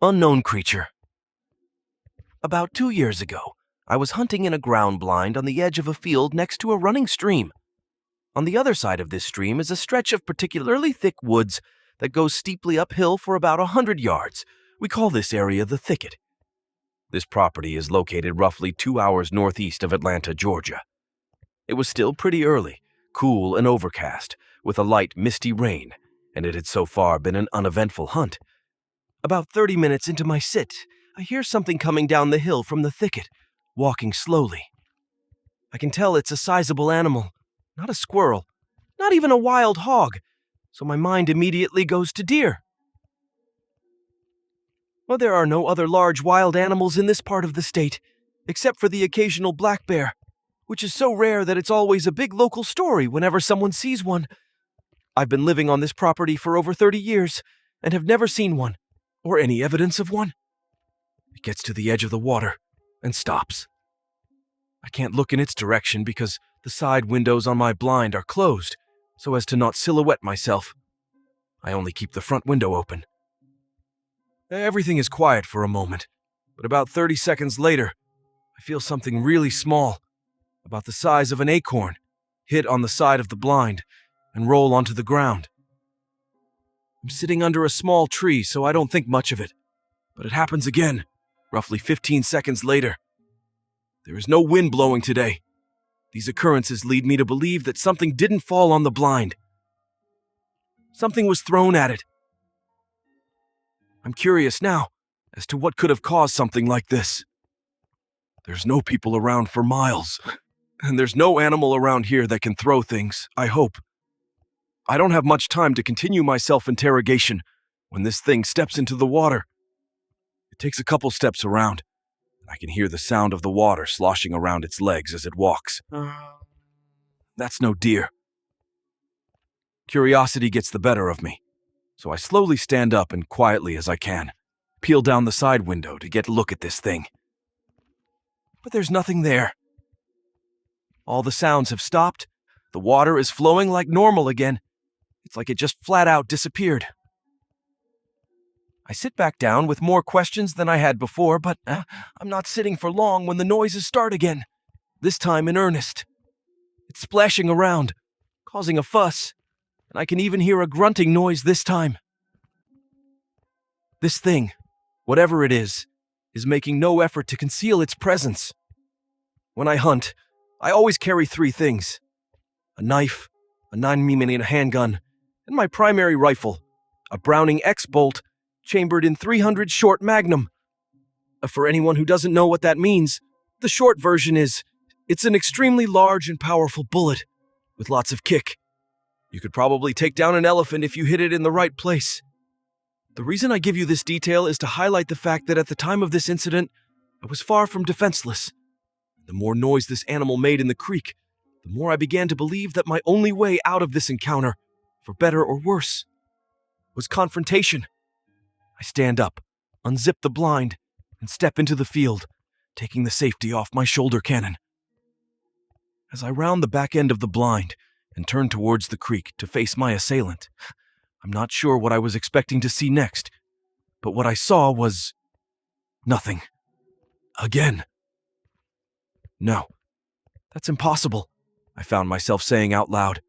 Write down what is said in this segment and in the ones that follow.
Unknown creature. About 2 years ago, I was hunting in a ground blind on the edge of a field next to a running stream. On the other side of this stream is a stretch of particularly thick woods that goes steeply uphill for about 100 yards. We call this area the thicket. This property is located roughly 2 hours northeast of Atlanta, Georgia. It was still pretty early, cool and overcast, with a light, misty rain, and it had so far been an uneventful hunt. About 30 minutes into my sit, I hear something coming down the hill from the thicket, walking slowly. I can tell it's a sizable animal, not a squirrel, not even a wild hog, so my mind immediately goes to deer. Well, there are no other large wild animals in this part of the state, except for the occasional black bear, which is so rare that it's always a big local story whenever someone sees one. I've been living on this property for over 30 years and have never seen one, or any evidence of one. It gets to the edge of the water and stops. I can't look in its direction because the side windows on my blind are closed, so as to not silhouette myself. I only keep the front window open. Everything is quiet for a moment, but about 30 seconds later, I feel something really small, about the size of an acorn, hit on the side of the blind and roll onto the ground. I'm sitting under a small tree, so I don't think much of it, but it happens again, roughly 15 seconds later. There is no wind blowing today. These occurrences lead me to believe that something didn't fall on the blind. Something was thrown at it. I'm curious now as to what could have caused something like this. There's no people around for miles, and there's no animal around here that can throw things, I hope. I don't have much time to continue my self-interrogation when this thing steps into the water. It takes a couple steps around, and I can hear the sound of the water sloshing around its legs as it walks. That's no deer. Curiosity gets the better of me, so I slowly stand up and quietly as I can, peel down the side window to get a look at this thing. But there's nothing there. All the sounds have stopped. The water is flowing like normal again. It's like it just flat out disappeared. I sit back down with more questions than I had before, but I'm not sitting for long when the noises start again, this time in earnest. It's splashing around, causing a fuss, and I can even hear a grunting noise this time. This thing, whatever it is making no effort to conceal its presence. When I hunt, I always carry 3 things: a knife, a 9mm handgun, and my primary rifle, a Browning X-Bolt chambered in .300 short Magnum. For anyone who doesn't know what that means, the short version is, it's an extremely large and powerful bullet with lots of kick. You could probably take down an elephant if you hit it in the right place. The reason I give you this detail is to highlight the fact that at the time of this incident, I was far from defenseless. The more noise this animal made in the creek, the more I began to believe that my only way out of this encounter, for better or worse, was confrontation. I stand up, unzip the blind, and step into the field, taking the safety off my shoulder cannon. As I round the back end of the blind and turn towards the creek to face my assailant, I'm not sure what I was expecting to see next, but what I saw was nothing. Again. No, that's impossible, I found myself saying out loud.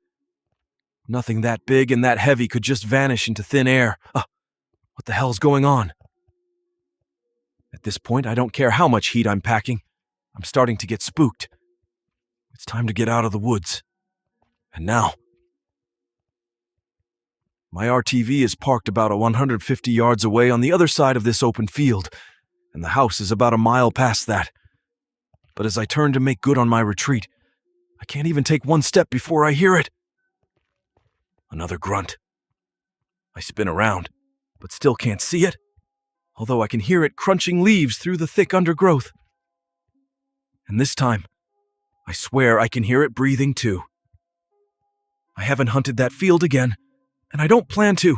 Nothing that big and that heavy could just vanish into thin air. What the hell's going on? At this point, I don't care how much heat I'm packing. I'm starting to get spooked. It's time to get out of the woods. And now, my RTV is parked about 150 yards away on the other side of this open field, and the house is about a mile past that. But as I turn to make good on my retreat, I can't even take one step before I hear it. Another grunt. I spin around, but still can't see it, although I can hear it crunching leaves through the thick undergrowth. And this time, I swear I can hear it breathing too. I haven't hunted that field again, and I don't plan to.